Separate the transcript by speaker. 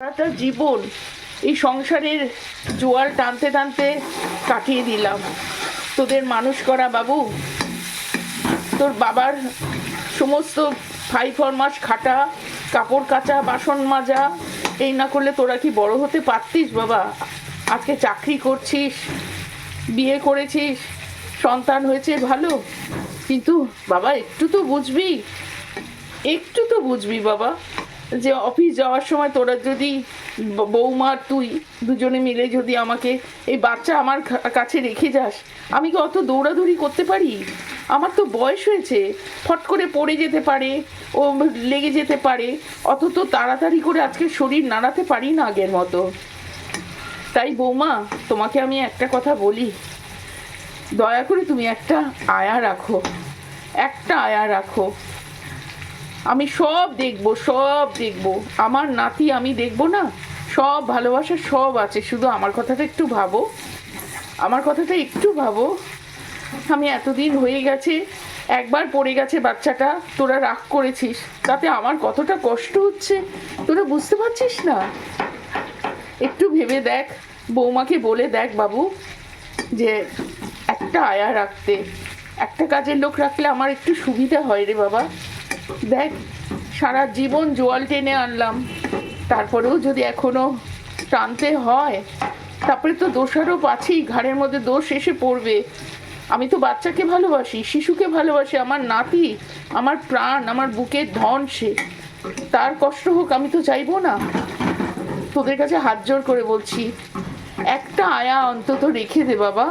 Speaker 1: সারাটা জীবন এই সংসারের জোয়ার টানতে টানতে কাটিয়ে দিলাম। তোদের মানুষ করা বাবু, তোর বাবার সমস্ত ফরমাস খাটা, কাপড় কাচা, বাসন মাজা, এই না করলে তোরা কি বড় হতে পারতিস বাবা? আজকে চাকরি করছিস, বিয়ে করেছিস, সন্তান হয়েছে ভালো, কিন্তু বাবা একটু তো বুঝবি, একটু তো বুঝবি বাবা, যে অফিস যাওয়ার সময় তোরা যদি বৌমা তুই দুজনে মিলে যদি আমাকে এই বাচ্চা আমার কাছে রেখে যাস, আমি কি অত দৌড়াদৌড়ি করতে পারি? আমার তো বয়স হয়েছে, ফট করে পড়ে যেতে পারে, ও লেগে যেতে পারে, অত তো তাড়াতাড়ি করে আজকে শরীর নাড়াতে পারি না আগের মতো। তাই বৌমা, তোমাকে আমি একটা কথা বলি, দয়া করে তুমি একটা আয়া রাখো, একটা আয়া রাখো। আমি সব দেখবো, সব দেখবো, আমার নাতি আমি দেখবো না? সব ভালোবাসা সব আছে, শুধু আমার কথাটা একটু ভাবো, আমার কথাটা একটু ভাবো। আমি এতদিন হয়ে গেছে, একবার পড়ে গেছে বাচ্চাটা, তোরা রাগ করেছিস, তাতে আমার কতটা কষ্ট হচ্ছে তোরা বুঝতে পারছিস না? একটু ভেবে দেখ, বৌমাকে বলে দেখ বাবু, যে একটা আয়া রাখতে, একটা কাজের লোক রাখলে আমার একটু সুবিধা হয় রে বাবা। দেখ, সারা জীবন জোয়াল টেনে আনলাম, তারপরেও যদি এখনো টানতে হয়, তারপরে তো দোষারোপ আছেই, ঘাড়ের মধ্যে দোষ এসে পড়বে। আমি তো বাচ্চাকে ভালোবাসি, শিশুকে ভালোবাসি, আমার নাতি আমার প্রাণ, আমার বুকের ধন, সে তার কষ্ট হোক আমি তো চাইবো না। তোদের কাছে হাত জোড় করে বলছি, একটা আয়া অন্তত রেখে দে বাবা।